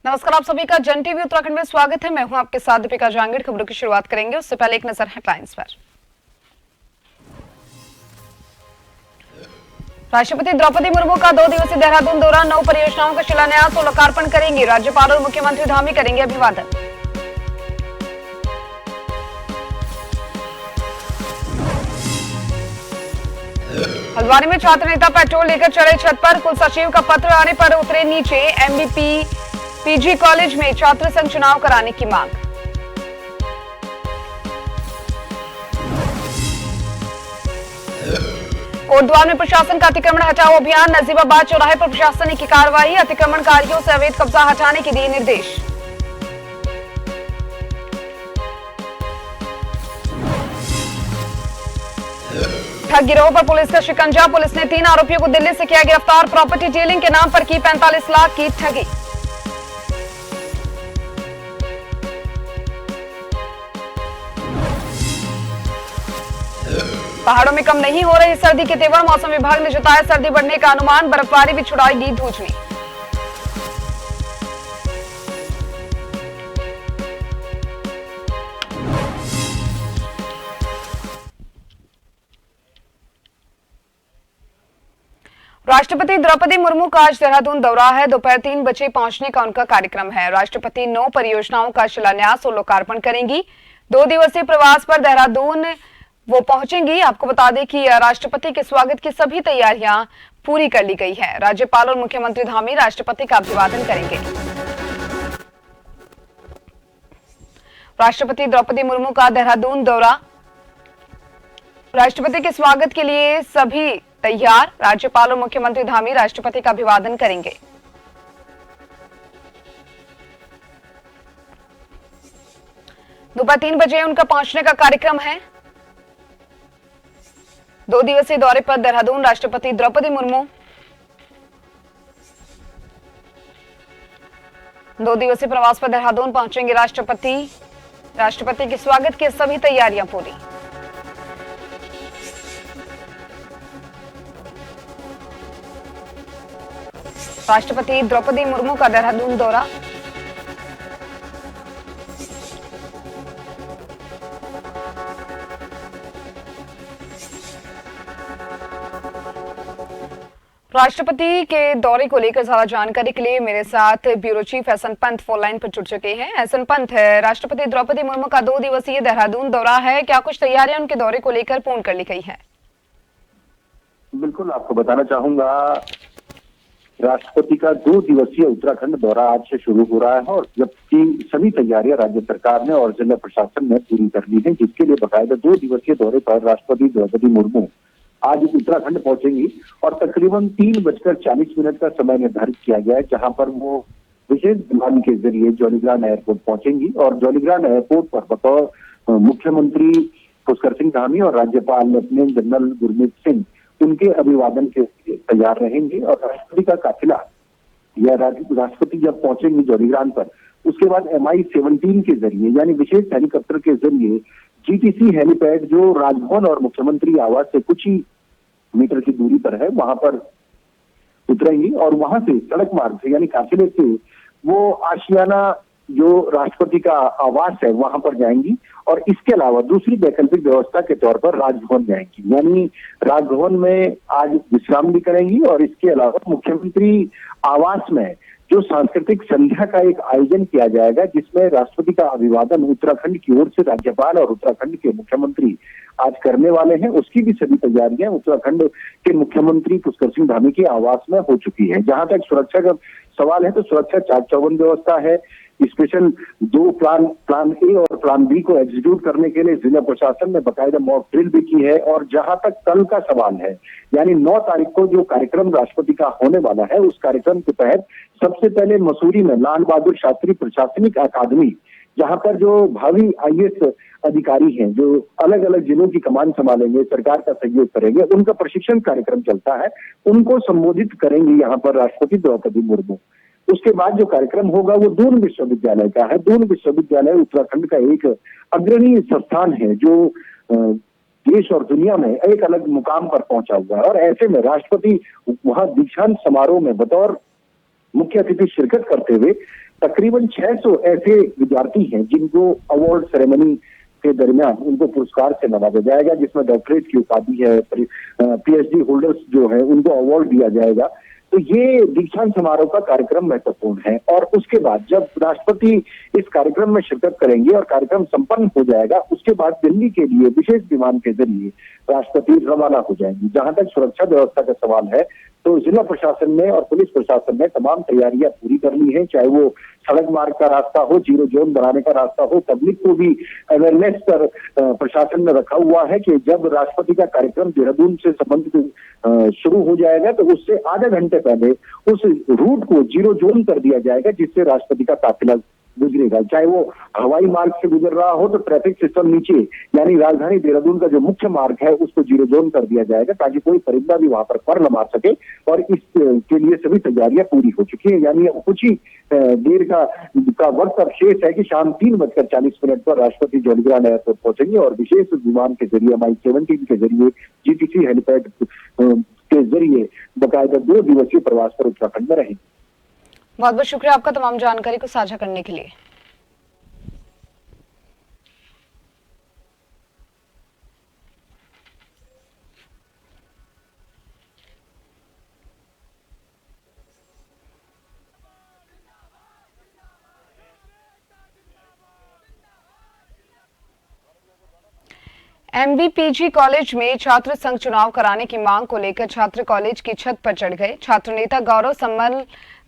नमस्कार, आप सभी का जन टीवी उत्तराखंड में स्वागत है। मैं हूं आपके साथ दीपिका जांगड़। खबरों की शुरुआत करेंगे, उससे पहले एक नजर हेडलाइंस पर। राष्ट्रपति द्रौपदी मुर्मू का 2 दिवसीय देहरादून दौरा, 9 परियोजनाओं का शिलान्यास और लोकार्पण करेंगी। राज्यपाल और मुख्यमंत्री धामी करेंगे अभिवादन। हल्द्वानी में छात्र नेता पेट्रोल लेकर चढ़े छत पर, कुल सचिव का पत्र आने पर उतरे नीचे। एमबीपी पीजी कॉलेज में छात्र संघ चुनाव कराने की मांग। कोटद्वार में प्रशासन का अतिक्रमण हटाओ अभियान, नजीबाबाद चौराहे पर प्रशासन की कार्रवाई, अतिक्रमणकारियों से अवैध कब्जा हटाने के दिए निर्देश। ठग गिरोह पर पुलिस का शिकंजा, पुलिस ने 3 आरोपियों को दिल्ली से किया गिरफ्तार। प्रॉपर्टी डीलिंग के नाम पर की 45 लाख की ठगी। पहाड़ों में कम नहीं हो रही सर्दी के तेवर, मौसम विभाग ने जताया सर्दी बढ़ने का अनुमान, बर्फबारी भी छुड़ाएगी धूचनी। राष्ट्रपति द्रौपदी मुर्मू का आज देहरादून दौरा है। दोपहर 3 बजे पहुंचने का उनका कार्यक्रम है। राष्ट्रपति 9 परियोजनाओं का शिलान्यास और लोकार्पण करेंगी। 2 दिवसीय प्रवास पर देहरादून वो पहुंचेंगी। आपको बता दें कि राष्ट्रपति के स्वागत की सभी तैयारियां पूरी कर ली गई है। राज्यपाल और मुख्यमंत्री धामी राष्ट्रपति का अभिवादन करेंगे। राष्ट्रपति द्रौपदी मुर्मू का देहरादून दौरा, राष्ट्रपति के स्वागत के लिए सभी तैयार। राज्यपाल और मुख्यमंत्री धामी राष्ट्रपति का अभिवादन करेंगे। दोपहर 3 बजे उनका पहुंचने का कार्यक्रम है। 2 दिवसीय दौरे पर देहरादून राष्ट्रपति द्रौपदी मुर्मू 2 दिवसीय प्रवास पर देहरादून पहुंचेंगे राष्ट्रपति के स्वागत की सभी तैयारियां पूरी। राष्ट्रपति द्रौपदी मुर्मू का देहरादून दौरा, राष्ट्रपति के दौरे को लेकर ज्यादा जानकारी के लिए मेरे साथ bureau chief Ehsan Pant phone line पर जुड़ चुके हैं। एहसन पंत, राष्ट्रपति द्रौपदी मुर्मू का 2 दिवसीय देहरादून दौरा है, क्या कुछ तैयारियां उनके दौरे को लेकर पूर्ण कर ली गई है? बिल्कुल, आपको बताना चाहूंगा, राष्ट्रपति का 2 दिवसीय उत्तराखंड दौरा आज से शुरू हो रहा है और जबकि सभी तैयारियां राज्य सरकार ने और जिला प्रशासन ने पूरी कर ली है, जिसके लिए बकायदा 2 दिवसीय दौरे पर राष्ट्रपति द्रौपदी मुर्मू आज उत्तराखंड पहुंचेंगी और तकरीबन 3:40 का समय निर्धारित किया गया है, जहां पर वो विशेष विमान के जरिए जौलीग्रांट एयरपोर्ट पहुंचेंगी और जौलीग्रांट एयरपोर्ट पर बतौर मुख्यमंत्री पुष्कर सिंह धामी और राज्यपाल लेफ्टिनेंट जनरल गुरमीत सिंह उनके अभिवादन के लिए तैयार रहेंगे। और राष्ट्रपति का काफिला या राष्ट्रपति जब पहुंचेंगे जौलीग्रांट पर, उसके बाद MI-17 के जरिए यानी विशेष हेलीकॉप्टर के जरिए GTC हेलीपैड जो राजभवन और मुख्यमंत्री आवास से कुछ ही मीटर की दूरी पर है, वहां पर उतरेंगी और वहां से सड़क मार्ग से यानी काफिले से वो आशियाना जो राष्ट्रपति का आवास है वहां पर जाएंगी और इसके अलावा दूसरी वैकल्पिक व्यवस्था के तौर पर राजभवन जाएंगी, यानी राजभवन में आज विश्राम भी करेंगी और इसके अलावा मुख्यमंत्री आवास में जो सांस्कृतिक संध्या का एक आयोजन किया जाएगा, जिसमें राष्ट्रपति का अभिवादन उत्तराखंड की ओर से राज्यपाल और उत्तराखंड के मुख्यमंत्री आज करने वाले हैं, उसकी भी सभी तैयारियां उत्तराखंड के मुख्यमंत्री पुष्कर सिंह धामी के आवास में हो चुकी है। जहां तक सुरक्षा का सवाल है तो सुरक्षा चाक चौबंद व्यवस्था है। स्पेशल 2 प्लान ए और प्लान बी को एग्जीक्यूट करने के लिए जिला प्रशासन ने बकायदा मॉक ड्रिल भी की है। और जहां तक कल का सवाल है, यानी 9 तारीख को जो कार्यक्रम राष्ट्रपति का होने वाला है, उस कार्यक्रम के तहत सबसे पहले मसूरी में लाल बहादुर शास्त्री प्रशासनिक अकादमी, जहां पर जो भावी IAS अधिकारी हैं जो अलग अलग जिलों की कमान संभालेंगे, सरकार का सहयोग करेंगे, उनका प्रशिक्षण कार्यक्रम चलता है, उनको संबोधित करेंगे यहाँ पर राष्ट्रपति द्रौपदी मुर्मू। उसके बाद जो कार्यक्रम होगा वो दून विश्वविद्यालय का है। दून विश्वविद्यालय उत्तराखंड का एक अग्रणी संस्थान है जो देश और दुनिया में एक अलग मुकाम पर पहुंचा हुआ है और ऐसे में राष्ट्रपति वहां दीक्षांत समारोह में बतौर मुख्य अतिथि शिरकत करते हुए तकरीबन 600 ऐसे विद्यार्थी हैं जिनको अवार्ड सेरेमनी के दरमियान उनको पुरस्कार से नवाजा जाएगा, जिसमें डॉक्टरेट की उपाधि है, पीएचडी होल्डर्स जो है उनको अवार्ड दिया जाएगा। तो ये दीक्षांत समारोह का कार्यक्रम महत्वपूर्ण है और उसके बाद जब राष्ट्रपति इस कार्यक्रम में शिरकत करेंगे और कार्यक्रम संपन्न हो जाएगा, उसके बाद दिल्ली के लिए विशेष विमान के जरिए राष्ट्रपति रवाना हो जाएंगे। जहां तक सुरक्षा व्यवस्था का सवाल है तो जिला प्रशासन ने और पुलिस प्रशासन ने तमाम तैयारियां पूरी कर ली हैं, चाहे वो सड़क मार्ग का रास्ता हो, जीरो जोन बनाने का रास्ता हो, पब्लिक को भी अवेयरनेस पर प्रशासन ने रखा हुआ है कि जब राष्ट्रपति का कार्यक्रम देहरादून से संबंधित शुरू हो जाएगा तो उससे आधे घंटे पहले उस रूट को जीरो जोन कर दिया जाएगा, जिससे राष्ट्रपति का काफिला गुजरेगा। चाहे वो हवाई मार्ग से गुजर रहा हो तो ट्रैफिक सिस्टम नीचे यानी राजधानी देहरादून का जो मुख्य मार्ग है उसको जीरो जोन कर दिया जाएगा, ताकि कोई परिंदा भी वहां पर पर न मार सके। और इसके लिए सभी तैयारियां पूरी हो चुकी है, यानी कुछ ही देर का वक्त अब शेष है कि शाम 3:40 पर राष्ट्रपति जौलीग्रांट एयरपोर्ट पहुंचेंगे और विशेष विमान के जरिए MI-17 के जरिए जीटीसी हेलीपैड के जरिए बाकायदा 2 दिवसीय प्रवास पर उत्तराखंड में रहेंगे। बहुत बहुत शुक्रिया आपका तमाम जानकारी को साझा करने के लिए। MVPG कॉलेज में छात्र संघ चुनाव कराने की मांग को लेकर छात्र कॉलेज की छत पर चढ़ गए। छात्र नेता गौरव सम्मल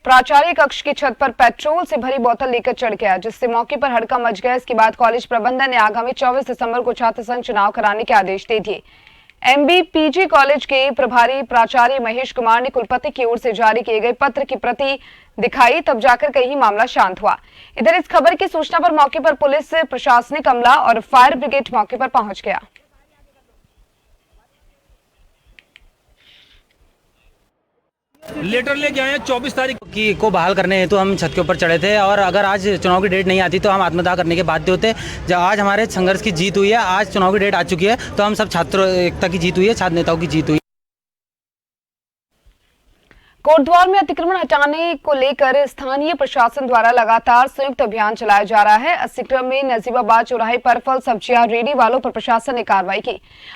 प्राचार्य कक्ष की छत पर पेट्रोल से भरी बोतल लेकर चढ़ गया, जिससे मौके पर हड़कंप मच गया। इसके बाद कॉलेज प्रबंधन ने आगामी 24 दिसंबर को छात्र संघ चुनाव कराने के आदेश दे दिए। MVPG कॉलेज के प्रभारी प्राचार्य महेश कुमार ने कुलपति की ओर से जारी किए गए पत्र की प्रति दिखाई, तब जाकर कहीं मामला शांत हुआ। इधर इस खबर की सूचना पर मौके पर पुलिस, प्रशासनिक अमला और फायर ब्रिगेड मौके पर पहुंच गया। लेटर लेके आए हैं 24 तारीख की को बहाल करने हेतु हम छत के ऊपर चढ़े थे, और अगर आज चुनाव की डेट नहीं आती तो हम आत्मदाह करने के बाध्य होते। जब आज हमारे संघर्ष की जीत हुई है, आज चुनाव की डेट आ चुकी है, तो हम सब छात्र एकता की जीत हुई है, छात्र नेताओं की जीत हुई है। कोटद्वार में अतिक्रमण हटाने को लेकर स्थानीय प्रशासन द्वारा लगातार संयुक्त अभियान चलाया जा रहा है। 80 क्रम में नजीबाबाद चौराहे पर फल सब्जियां रेडी वालों पर प्रशासन ने कार्रवाई की।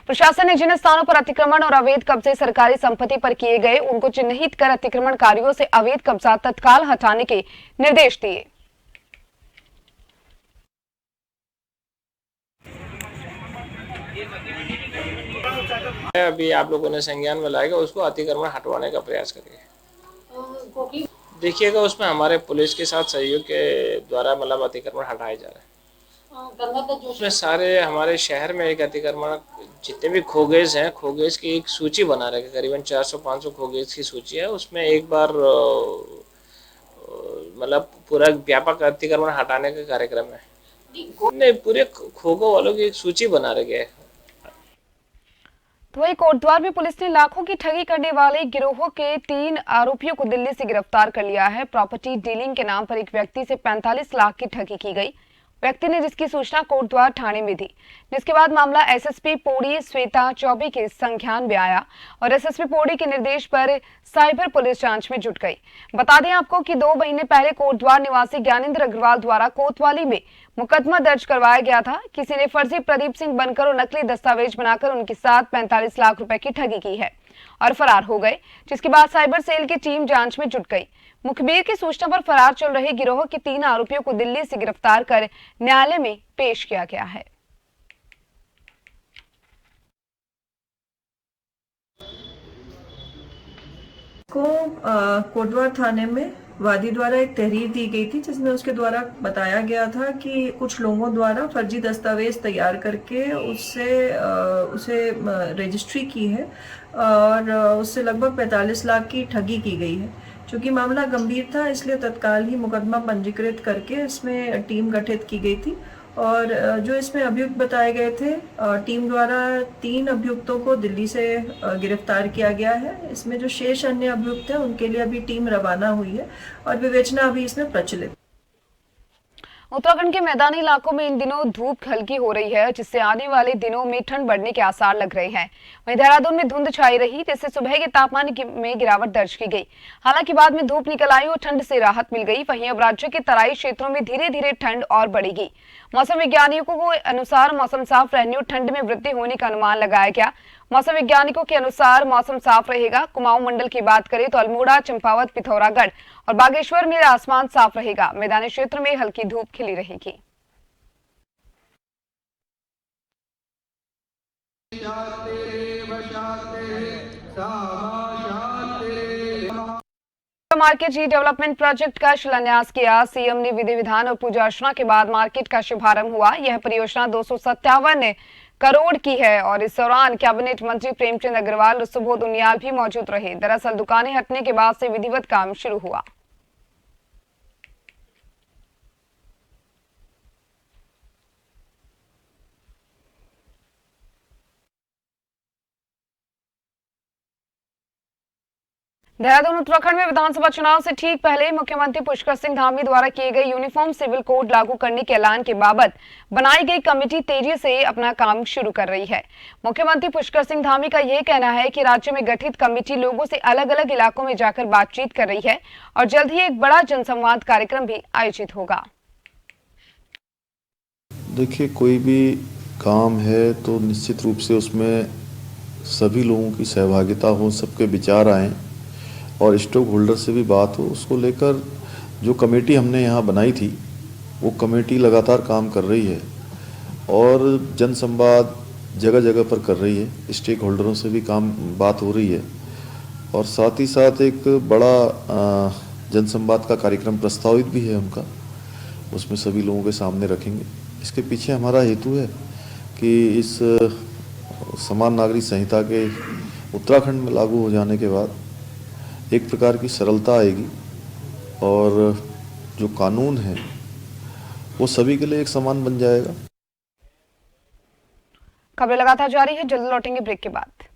प्रशासन ने जिन स्थानों पर अतिक्रमण और अवैध कब्जे सरकारी संपत्ति पर किए गए उनको चिन्हित कर अतिक्रमणकारियों से अवैध कब्जा तत्काल हटाने के निर्देश दिए। अभी आप लोगों ने संज्ञान में लाएगा, उसको अतिक्रमण हटवाने का प्रयास करिए। देखिएगा उसमें हमारे पुलिस के साथ सहयोग के द्वारा मतलब अतिक्रमण हटाए जा रहे हैं। उसमें सारे हमारे शहर में एक अतिक्रमण जितने भी खोगेज हैं, खोगेज की एक सूची बना रहे हैं, करीबन 400-500 खोगेज की सूची है। उसमें एक बार मतलब पूरा व्यापक अतिक्रमण हटाने का कार्यक्रम है। नहीं, पूरे खोगों वालों की एक सूची बना रही है। तो वही कोटद्वार में पुलिस ने लाखों की ठगी करने वाले गिरोह के 3 आरोपियों को दिल्ली से गिरफ्तार कर लिया है। प्रॉपर्टी डीलिंग के नाम पर एक व्यक्ति से 45 लाख की ठगी की गई। व्यक्ति ने जिसकी सूचना कोटद्वार थाने में दी, जिसके बाद मामला एसएसपी पौड़ी श्वेता चौबे के संज्ञान में आया और एसएसपी पौड़ी के निर्देश पर साइबर पुलिस जांच में जुट गई। बता दें आपको कि 2 महीने पहले कोटद्वार निवासी ज्ञानेंद्र अग्रवाल द्वारा कोतवाली में मुकदमा दर्ज करवाया गया था। किसी ने फर्जी प्रदीप सिंह बनकर और नकली दस्तावेज बनाकर उनके साथ 45 लाख रुपए की ठगी की है और फरार हो गए, जिसके बाद साइबर सेल की टीम जांच में जुट गई। मुखबिर की सूचना पर फरार चल रहे गिरोह के 3 आरोपियों को दिल्ली से गिरफ्तार कर न्यायालय में पेश किया गया है। कोटद्वार थाने में वादी द्वारा एक तहरीर दी गई थी, जिसमें उसके द्वारा बताया गया था कि कुछ लोगों द्वारा फर्जी दस्तावेज तैयार करके उसे रजिस्ट्री की है और उससे लगभग 45 लाख की ठगी की गई है। चूँकि मामला गंभीर था, इसलिए तत्काल ही मुकदमा पंजीकृत करके इसमें टीम गठित की गई थी और जो इसमें अभियुक्त बताए गए थे, टीम द्वारा 3 अभियुक्तों को दिल्ली से गिरफ्तार किया गया है। इसमें जो शेष अन्य अभियुक्त हैं उनके लिए अभी टीम रवाना हुई है और विवेचना अभी इसमें प्रचलित। उत्तराखंड के मैदानी इलाकों में इन दिनों धूप हल्की हो रही है, जिससे आने वाले दिनों में ठंड बढ़ने के आसार लग रहे हैं। वहीं देहरादून में धुंध छाई रही, जिससे सुबह के तापमान में गिरावट दर्ज की गई। हालांकि बाद में धूप निकल आई और ठंड से राहत मिल गई। वहीं अब राज्य के तराई क्षेत्रों में धीरे धीरे ठंड और बढ़ेगी। मौसम वैज्ञानिकों के अनुसार मौसम साफ रहने और ठंड में वृद्धि होने का अनुमान लगाया गया। मौसम वैज्ञानिकों के अनुसार मौसम साफ रहेगा। कुमाऊं मंडल की बात करें तो अल्मोड़ा, चंपावत, पिथौरागढ़ और बागेश्वर में आसमान साफ रहेगा। मैदानी क्षेत्र में हल्की धूप खिली रहेगी। मार्केट रीडेवलपमेंट प्रोजेक्ट का शिलान्यास किया। सीएम ने विधि विधान और पूजा अर्चना के बाद मार्केट का शुभारंभ हुआ। यह परियोजना 257 करोड़ की है और इस दौरान कैबिनेट मंत्री प्रेमचंद अग्रवाल और सुबोध उनियाल भी मौजूद रहे। दरअसल दुकानें हटने के बाद से विधिवत काम शुरू हुआ। देहरादून उत्तराखंड में विधानसभा चुनाव से ठीक पहले मुख्यमंत्री पुष्कर सिंह धामी द्वारा किए गए यूनिफॉर्म सिविल कोड लागू करने के ऐलान के बाबत बनाई गई कमेटी तेजी से अपना काम शुरू कर रही है। मुख्यमंत्री पुष्कर सिंह धामी का यह कहना है कि राज्य में गठित कमेटी लोगों से अलग अलग इलाकों में जाकर बातचीत कर रही है और जल्द ही एक बड़ा जनसंवाद कार्यक्रम भी आयोजित होगा। देखिए, कोई भी काम है तो निश्चित रूप से उसमें सभी लोगों की सहभागिता हो, सबके विचार आएँ और स्टॉक होल्डर से भी बात हो। उसको लेकर जो कमेटी हमने यहाँ बनाई थी वो कमेटी लगातार काम कर रही है और जन संवाद जगह जगह पर कर रही है। स्टेक होल्डरों से भी बात हो रही है और साथ ही साथ एक बड़ा जन संवाद का कार्यक्रम प्रस्तावित भी है उनका, उसमें सभी लोगों के सामने रखेंगे। इसके पीछे हमारा हेतु है कि इस समान नागरिक संहिता के उत्तराखंड में लागू हो जाने के बाद एक प्रकार की सरलता आएगी और जो कानून है वो सभी के लिए एक समान बन जाएगा। खबरें लगातार जारी है, जल्द लौटेंगे ब्रेक के बाद।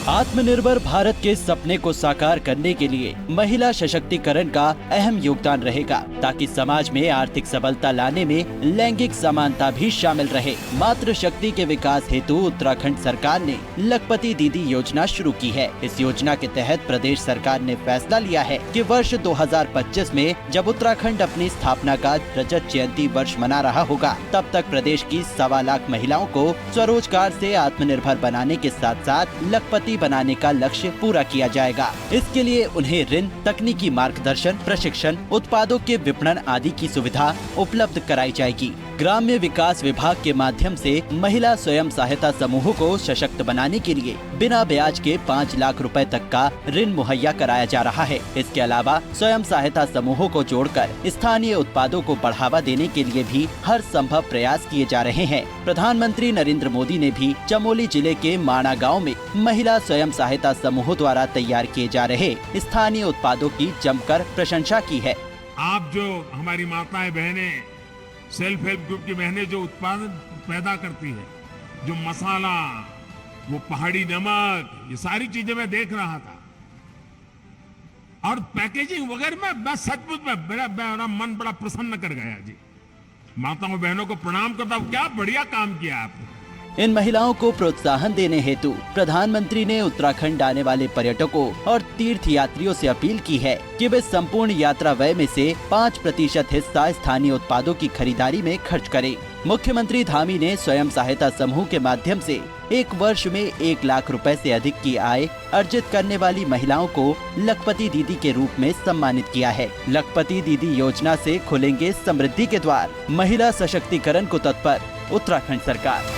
आत्मनिर्भर भारत के सपने को साकार करने के लिए महिला सशक्तिकरण का अहम योगदान रहेगा, ताकि समाज में आर्थिक सबलता लाने में लैंगिक समानता भी शामिल रहे। मातृ शक्ति के विकास हेतु उत्तराखंड सरकार ने लखपति दीदी योजना शुरू की है। इस योजना के तहत प्रदेश सरकार ने फैसला लिया है कि वर्ष 2025 में जब उत्तराखंड अपनी स्थापना का रजत जयंती वर्ष मना रहा होगा, तब तक प्रदेश की 1.25 लाख महिलाओं को स्वरोजगार से आत्मनिर्भर बनाने के साथ साथ लखपति बनाने का लक्ष्य पूरा किया जाएगा। इसके लिए उन्हें ऋण, तकनीकी मार्गदर्शन, प्रशिक्षण, उत्पादों के विपणन आदि की सुविधा उपलब्ध कराई जाएगी। ग्राम्य विकास विभाग के माध्यम से महिला स्वयं सहायता समूहों को सशक्त बनाने के लिए बिना ब्याज के 5 लाख रुपए तक का ऋण मुहैया कराया जा रहा है। इसके अलावा स्वयं सहायता समूहों को जोड़कर स्थानीय उत्पादों को बढ़ावा देने के लिए भी हर संभव प्रयास किए जा रहे हैं। प्रधानमंत्री नरेंद्र मोदी ने भी चमोली जिले के माणा गाँव में महिला स्वयं सहायता समूहों द्वारा तैयार किए जा रहे स्थानीय उत्पादों की जमकर प्रशंसा की है। आप जो हमारी माताएं बहनें, सेल्फ हेल्प ग्रुप की बहनें जो उत्पादन पैदा करती है, जो मसाला, वो पहाड़ी नमक, ये सारी चीजें मैं देख रहा था और पैकेजिंग वगैरह मैं सचमुच में मेरा मन बड़ा प्रसन्न कर गया जी। माताओं बहनों को प्रणाम करता हूँ, क्या बढ़िया काम किया आपने। इन महिलाओं को प्रोत्साहन देने हेतु प्रधानमंत्री ने उत्तराखंड आने वाले पर्यटकों और तीर्थ यात्रियों से अपील की है कि वे संपूर्ण यात्रा व्यय में से 5% हिस्सा स्थानीय उत्पादों की खरीदारी में खर्च करें। मुख्यमंत्री धामी ने स्वयं सहायता समूह के माध्यम से एक वर्ष में 1 लाख रुपए से अधिक की आय अर्जित करने वाली महिलाओं को लखपति दीदी के रूप में सम्मानित किया है। लखपति दीदी योजना से खुलेंगे समृद्धि के द्वार। महिला सशक्तिकरण को तत्पर उत्तराखंड सरकार।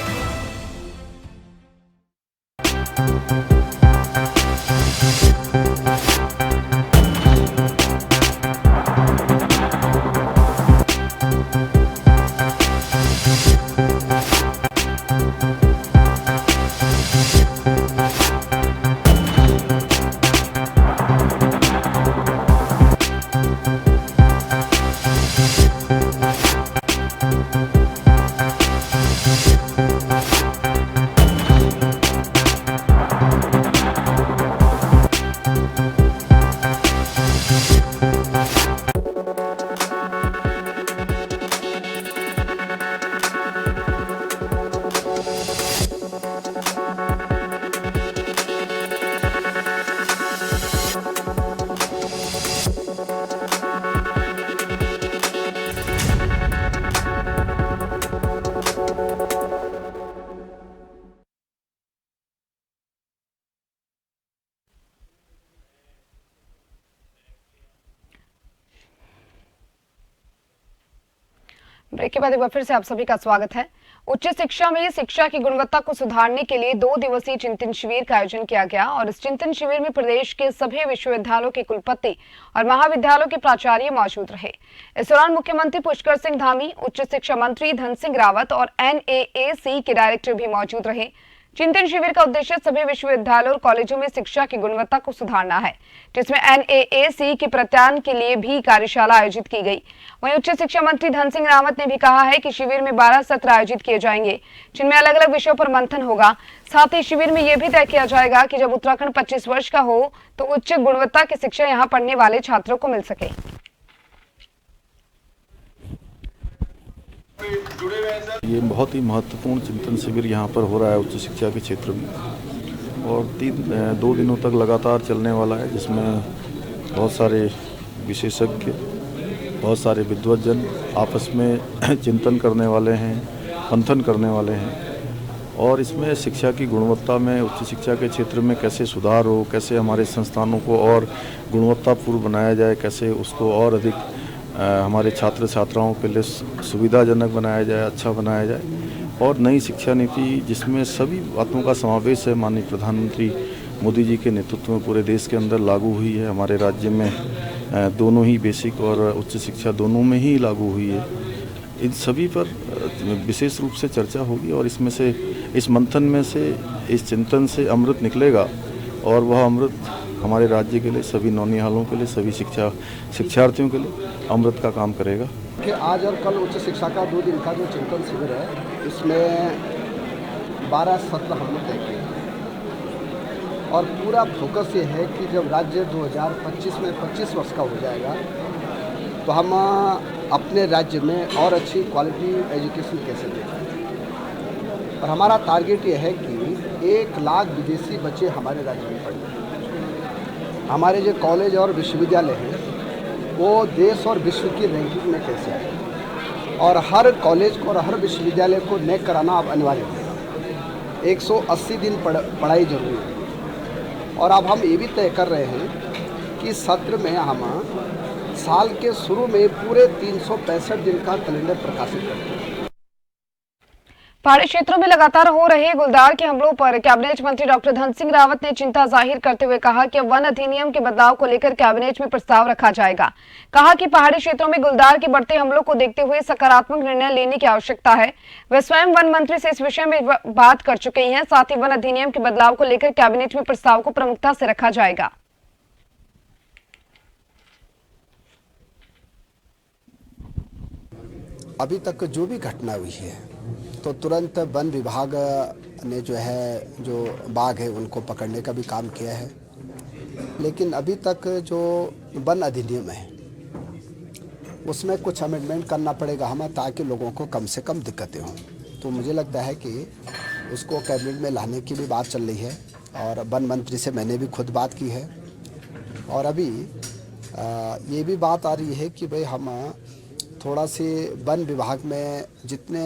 ब्रेक के बाद एक बार फिर से आप सभी का स्वागत है। उच्च शिक्षा में शिक्षा की गुणवत्ता को सुधारने के लिए 2 दिवसीय चिंतन शिविर का आयोजन किया गया और इस चिंतन शिविर में प्रदेश के सभी विश्वविद्यालयों के कुलपति और महाविद्यालयों के प्राचार्य मौजूद रहे। इस दौरान मुख्यमंत्री पुष्कर सिंह धामी, उच्च शिक्षा मंत्री धन सिंह रावत और NAAC के डायरेक्टर भी मौजूद रहे। चिंतन शिविर का उद्देश्य सभी विश्वविद्यालयों और कॉलेजों में शिक्षा की गुणवत्ता को सुधारना है, जिसमें NAAC के प्रत्यायन के लिए भी कार्यशाला आयोजित की गई। वहीं उच्च शिक्षा मंत्री धन सिंह रावत ने भी कहा है कि शिविर में 12 सत्र आयोजित किए जाएंगे, जिनमें अलग अलग विषयों पर मंथन होगा। साथ ही शिविर में यह भी तय किया जाएगा कि जब उत्तराखंड 25 वर्ष का हो तो उच्च गुणवत्ता की शिक्षा यहाँ पढ़ने वाले छात्रों को मिल सके। ये बहुत ही महत्वपूर्ण चिंतन शिविर यहाँ पर हो रहा है उच्च शिक्षा के क्षेत्र में और 2 दिनों तक लगातार चलने वाला है, जिसमें बहुत सारे विशेषज्ञ, बहुत सारे विद्वज्जन आपस में चिंतन करने वाले हैं, मंथन करने वाले हैं और इसमें शिक्षा की गुणवत्ता में, उच्च शिक्षा के क्षेत्र में कैसे सुधार हो, कैसे हमारे संस्थानों को और गुणवत्तापूर्ण बनाया जाए, कैसे उसको और अधिक हमारे छात्र छात्राओं के लिए सुविधाजनक बनाया जाए, अच्छा बनाया जाए और नई शिक्षा नीति जिसमें सभी बातों का समावेश है, माननीय प्रधानमंत्री मोदी जी के नेतृत्व में पूरे देश के अंदर लागू हुई है। हमारे राज्य में दोनों ही बेसिक और उच्च शिक्षा दोनों में ही लागू हुई है। इन सभी पर विशेष रूप से चर्चा होगी और इसमें से, इस मंथन में से, इस चिंतन से अमृत निकलेगा और वह अमृत हमारे राज्य के लिए, सभी नौनिहालों के लिए, सभी शिक्षार्थियों के लिए अमृत का काम करेगा। कि आज और कल उच्च शिक्षा का 2 दिन का जो चिंतन शिविर है, इसमें 12 सत्र हम लोग देखेंगे और पूरा फोकस ये है कि जब राज्य 2025 में 25 वर्ष का हो जाएगा तो हम अपने राज्य में और अच्छी क्वालिटी एजुकेशन कैसे दें। और हमारा टारगेट ये है कि 1 लाख विदेशी बच्चे हमारे राज्य में पढ़ें। हमारे जो कॉलेज और विश्वविद्यालय हैं वो देश और विश्व की रैंकिंग में कैसे आए और हर कॉलेज को और हर विश्वविद्यालय को नैक कराना अब अनिवार्य है। 180 दिन पढ़ाई जरूरी है और अब हम ये भी तय कर रहे हैं कि सत्र में हम साल के शुरू में पूरे 365 दिन का कैलेंडर प्रकाशित करेंगे। पहाड़ी क्षेत्रों में लगातार हो रहे गुलदार के हमलों पर कैबिनेट मंत्री डॉक्टर धन सिंह रावत ने चिंता जाहिर करते हुए कहा कि वन अधिनियम के बदलाव को लेकर कैबिनेट में प्रस्ताव रखा जाएगा। कहा कि पहाड़ी क्षेत्रों में गुलदार के बढ़ते हमलों को देखते हुए सकारात्मक निर्णय लेने की आवश्यकता है। वे स्वयं वन मंत्री से इस विषय में बात कर चुके हैं। साथ ही वन अधिनियम के बदलाव को लेकर कैबिनेट में प्रस्ताव को प्रमुखता से रखा जाएगा। अभी तक जो भी घटना हुई है तो तुरंत वन विभाग ने जो बाघ है उनको पकड़ने का भी काम किया है, लेकिन अभी तक जो वन अधिनियम है उसमें कुछ अमेंडमेंट करना पड़ेगा हमें, ताकि लोगों को कम से कम दिक्कतें हों। तो मुझे लगता है कि उसको कैबिनेट में लाने की भी बात चल रही है और वन मंत्री से मैंने भी खुद बात की है और अभी ये भी बात आ रही है कि भाई हम थोड़ा सी वन विभाग में जितने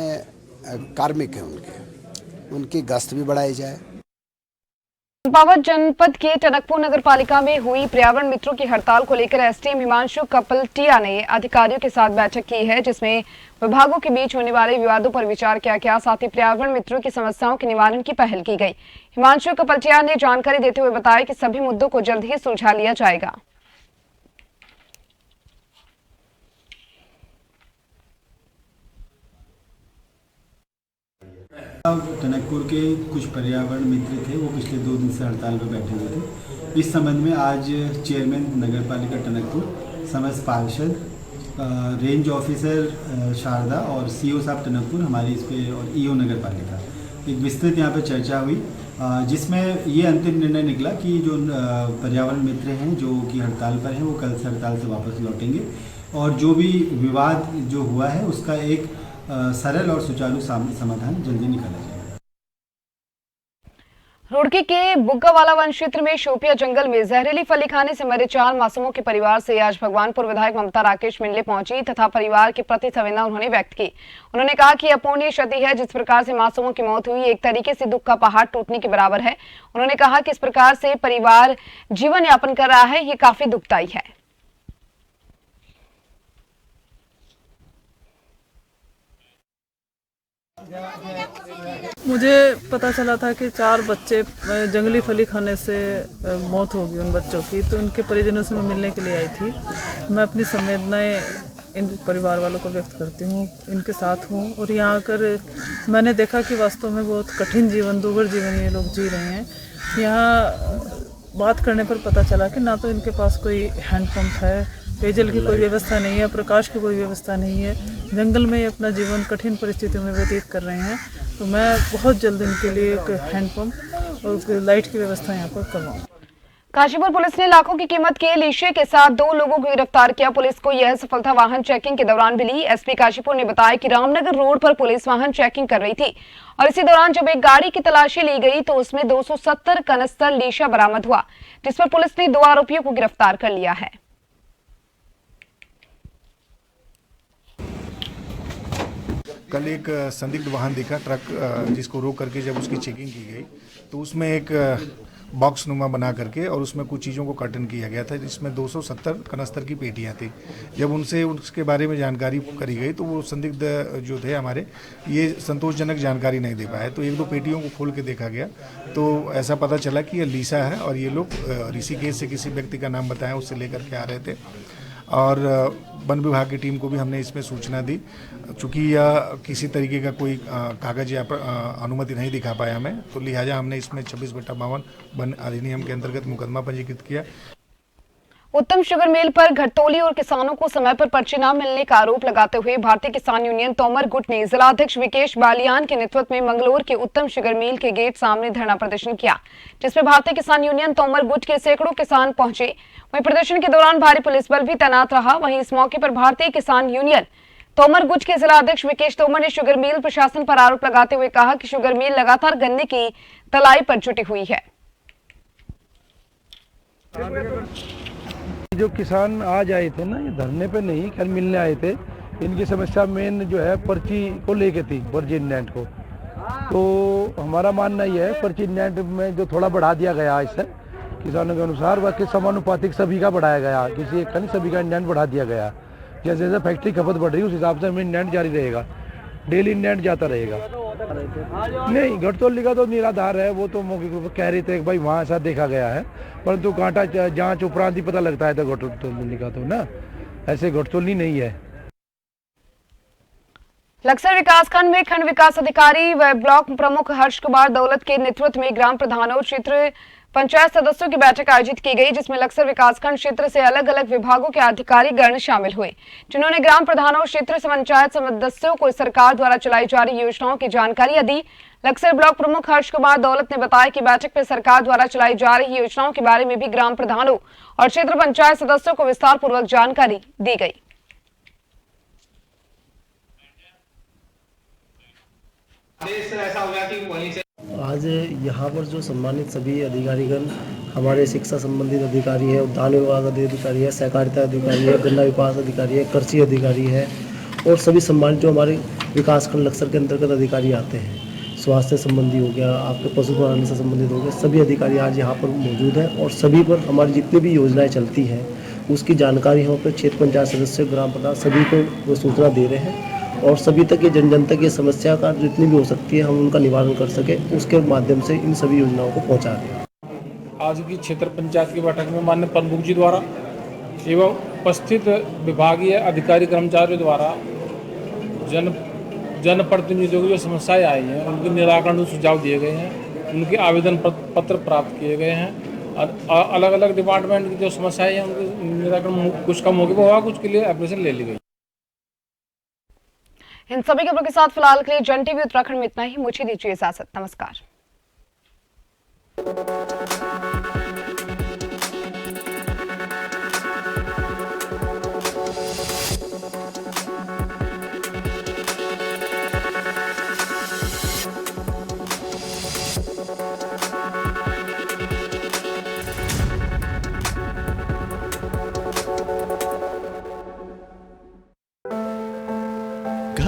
कार्मिक हैं उनकी गश्त भी बढ़ाई जाए। चंपावत जनपद के टनकपुर नगर पालिका में हुई पर्यावरण मित्रों की हड़ताल को लेकर एसडीएम हिमांशु कपलटिया ने अधिकारियों के साथ बैठक की है, जिसमें विभागों के बीच होने वाले विवादों पर विचार किया गया। साथ ही पर्यावरण मित्रों की समस्याओं के निवारण की पहल की गई। हिमांशु कपलटिया ने जानकारी देते हुए बताया कि सभी मुद्दों को जल्द ही सुलझा लिया जाएगा। टनकपुर के कुछ पर्यावरण मित्र थे, वो पिछले 2 दिन से हड़ताल पर बैठे हुए थे। इस संबंध में आज चेयरमैन नगर पालिका टनकपुर, समस्त पार्षद, रेंज ऑफिसर शारदा और सीओ साहब टनकपुर हमारे इस पे और ईओ नगर पालिका एक विस्तृत यहाँ पे चर्चा हुई, जिसमें ये अंतिम निर्णय निकला कि जो पर्यावरण मित्र हैं जो कि हड़ताल पर हैं वो कल से हड़ताल से वापस लौटेंगे और जो भी विवाद जो हुआ है उसका एक सरल और सुचारू समाधान जल्दी निकाला जाएगा। रुड़की के बुग्गावाला वन क्षेत्र में शोपिया जंगल में जहरीली फली खाने से मरे 4 मासूमों के परिवार से आज भगवानपुर विधायक ममता राकेश मिलने पहुंची तथा परिवार के प्रति संवेदना उन्होंने व्यक्त की। उन्होंने कहा कि अपूर्णीय क्षति है, जिस प्रकार से मासूमों की मौत हुई एक तरीके से दुख का पहाड़ टूटने के बराबर है। उन्होंने कहा कि इस प्रकार से परिवार जीवन यापन कर रहा है, ये काफी दुखदायी है। मुझे पता चला था कि 4 बच्चे जंगली फली खाने से मौत हो गई उन बच्चों की, तो उनके परिजनों से मैं मिलने के लिए आई थी। मैं अपनी संवेदनाएं इन परिवार वालों को व्यक्त करती हूँ, इनके साथ हूँ। और यहाँ आकर मैंने देखा कि वास्तव में बहुत कठिन जीवन, दुर्भर जीवन ये लोग जी रहे हैं। यहाँ बात करने पर पता चला कि ना तो इनके पास कोई हैंडपम्प है, पेयजल की कोई व्यवस्था नहीं है, प्रकाश की कोई व्यवस्था नहीं है, जंगल में अपना जीवन कठिन परिस्थितियों में व्यतीत कर रहे हैं। तो मैं बहुत जल्द इनके लिए एक हैंडपम्प और लाइट की व्यवस्था यहाँ पर करवाऊँ। काशीपुर पुलिस ने लाखों की कीमत के लीशे के साथ 2 लोगों को गिरफ्तार किया। पुलिस को यह सफलता वाहन चेकिंग के दौरान मिली। एसपी काशीपुर ने बताया कि रामनगर रोड पर पुलिस वाहन चेकिंग कर रही थी और इसी दौरान जब एक गाड़ी की तलाशी ली गई तो उसमें 270 कनस्तर लीशा बरामद हुआ, जिस पर पुलिस ने 2 आरोपियों को गिरफ्तार कर लिया है। कल एक संदिग्ध वाहन दिखा, ट्रक, जिसको रोक करके जब उसकी चेकिंग की गई तो उसमें एक बॉक्स नुमा बना करके और उसमें कुछ चीज़ों को कर्टन किया गया था, जिसमें 270 कनस्तर की पेटियां थी। जब उनसे उसके बारे में जानकारी करी गई तो वो संदिग्ध जो थे हमारे, ये संतोषजनक जानकारी नहीं दे पाए। तो 1-2 पेटियों को खोल के देखा गया तो ऐसा पता चला कि ये लीसा है और ये लोग ऋषिकेश से किसी व्यक्ति का नाम बताया, उससे लेकर के आ रहे थे। और वन विभाग की टीम को भी हमने इसमें सूचना दी। चूँकि यह किसी तरीके का कोई कागज या अनुमति नहीं दिखा पाया हमें, तो लिहाजा हमने इसमें 26/52 वन अधिनियम के अंतर्गत मुकदमा पंजीकृत किया। उत्तम शुगर मिल पर घटतौली और किसानों को समय पर पर्ची न मिलने का आरोप लगाते हुए भारतीय किसान यूनियन तोमर गुट ने जिलाध्यक्ष विकेश बालियान के नेतृत्व में मंगलौर के उत्तम शुगर मिल के गेट सामने धरना प्रदर्शन किया, जिसमें भारतीय किसान यूनियन तोमर गुट के सैकड़ों किसान पहुंचे। वहीं प्रदर्शन के दौरान भारी पुलिस बल भी तैनात रहा। वहीं इस मौके पर भारतीय किसान यूनियन तोमर गुट के जिलाध्यक्ष विकेश तोमर ने शुगर मिल प्रशासन पर आरोप लगाते हुए कहा कि शुगर मिल लगातार गन्ने की तलाई पर जुटी हुई है। जो किसान आज आए थे ना, ये धरने पे नहीं, कल मिलने आए थे। इनकी समस्या मेन जो है पर्ची को लेके थी, पर्ची इंडेंट को। तो हमारा मानना ये है पर्ची इंडेंट में जो थोड़ा बढ़ा दिया गया इससे किसानों के अनुसार, बाकी समानुपातिक सभी का बढ़ाया गया, किसी एक का नहीं, सभी का इंडेंट बढ़ा दिया गया। जैसे जैसे फैक्ट्री खपत बढ़ रही है उस हिसाब से हमें इंडेंट जारी रहेगा, डेली इंडेंट जाता रहेगा। नहीं, घटतौली का तो निराधार है, वो तो मौके पर कह रहे थे कि भाई वहाँ ऐसा देखा गया है, परंतु कांटा जांच उपरांत ही पता लगता है तो घटतौली का तो ना, ऐसे घटतौली नहीं है। लक्सर विकासखंड में खंड विकास अधिकारी व ब्लॉक प्रमुख हर्ष कुमार दौलत के नेतृत्व में ग्राम प्रधानों, क्षेत्र पंचायत सदस्यों की बैठक आयोजित की गई, जिसमें लक्सर विकासखंड क्षेत्र से अलग अलग विभागों के अधिकारी गण शामिल हुए, जिन्होंने ग्राम प्रधानों, क्षेत्र पंचायत सदस्यों को सरकार द्वारा चलाई जा रही योजनाओं की जानकारी दी। लक्सर ब्लॉक प्रमुख हर्ष कुमार दौलत ने बताया कि बैठक में सरकार द्वारा चलाई जा रही योजनाओं के बारे में भी ग्राम प्रधानों और क्षेत्र पंचायत सदस्यों को विस्तार पूर्वक जानकारी दी गई। आज यहाँ पर जो सम्मानित सभी अधिकारीगण, हमारे शिक्षा संबंधित अधिकारी है, उद्यान विभाग अधिकारी है, सहकारिता अधिकारी है, गन्ना विकास अधिकारी है, कृषि अधिकारी है और सभी सम्मानित जो हमारे विकासखंड लक्सर के अंतर्गत अधिकारी आते हैं, स्वास्थ्य संबंधी हो गया, आपके पशुपालन से संबंधित हो गया, सभी अधिकारी आज यहाँ पर मौजूद हैं और सभी पर हमारी जितनी भी योजनाएं चलती हैं उसकी जानकारी हम अपने क्षेत्र पंचायत सदस्य, ग्राम प्रधान सभी को वो सूचना दे रहे हैं और सभी तक ये जन तक ये समस्या का जितनी भी हो सकती है हम उनका निवारण कर सके, उसके माध्यम से इन सभी योजनाओं को पहुँचा रहे हैं। आज की क्षेत्र पंचायत की बैठक में माननीय प्रमुख जी द्वारा एवं उपस्थित विभागीय अधिकारी कर्मचारियों द्वारा जनप्रतिनिधियों की जो समस्याएं आई हैं उनके निराकरण सुझाव दिए गए हैं, उनके आवेदन पत्र प्राप्त किए गए हैं और अलग अलग डिपार्टमेंट की जो समस्याएं हैं उनके निराकरण कुछ का मौके पर हुआ, कुछ के लिए एप्लीकेशन ले ली गई। इन सभी खबरों के साथ फिलहाल के लिए जन टीवी उत्तराखंड में इतना ही। मुझे दीजिए इजाजत। नमस्कार।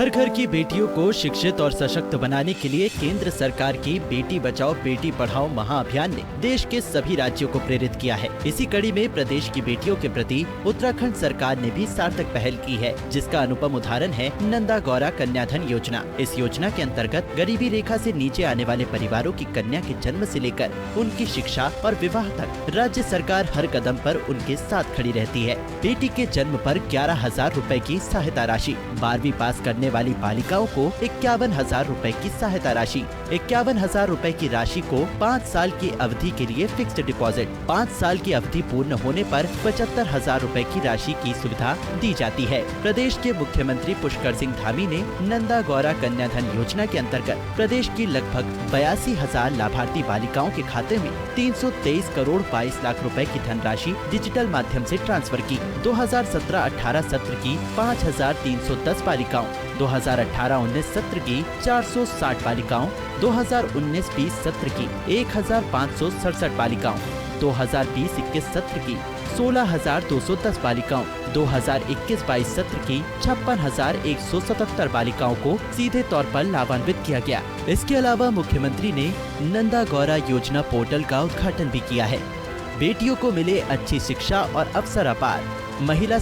घर घर की बेटियों को शिक्षित और सशक्त बनाने के लिए केंद्र सरकार की बेटी बचाओ बेटी पढ़ाओ महाअभियान ने देश के सभी राज्यों को प्रेरित किया है। इसी कड़ी में प्रदेश की बेटियों के प्रति उत्तराखंड सरकार ने भी सार्थक पहल की है, जिसका अनुपम उदाहरण है नंदा गौरा कन्याधन योजना। इस योजना के अंतर्गत गरीबी रेखा से नीचे आने वाले परिवारों की कन्या के जन्म से लेकर उनकी शिक्षा और विवाह तक राज्य सरकार हर कदम पर उनके साथ खड़ी रहती है। बेटी के जन्म पर 11,000 रुपए की सहायता राशि, 12वीं पास करने वाली बालिकाओं को 51,000 रुपए की सहायता राशि, 51,000 रुपए की राशि को 5 साल की अवधि के लिए फिक्स्ड डिपॉजिट, 5 साल की अवधि पूर्ण होने पर 75,000 रुपए की राशि की सुविधा दी जाती है। प्रदेश के मुख्यमंत्री पुष्कर सिंह धामी ने नंदा गौरा कन्याधन योजना के अंतर्गत प्रदेश की लगभग 82,000 लाभार्थी बालिकाओं के खाते में 323 करोड़ 22 लाख रुपए की धनराशि डिजिटल माध्यम से ट्रांसफर की। 2017-18 सत्र की 5,310 बालिकाओं, 2018-19 सत्र की 460 बालिकाओं, 2019-20 सत्र की 1,567 बालिकाओं, 2020-21 सत्र की 16,210 बालिकाओं, 2021-22 सत्र की 56,177 बालिकाओं को सीधे तौर पर लाभान्वित किया गया। इसके अलावा मुख्यमंत्री ने नंदा गौरा योजना पोर्टल का उद्घाटन भी किया है। बेटियों को मिले अच्छी शिक्षा और अवसर अपार। महिला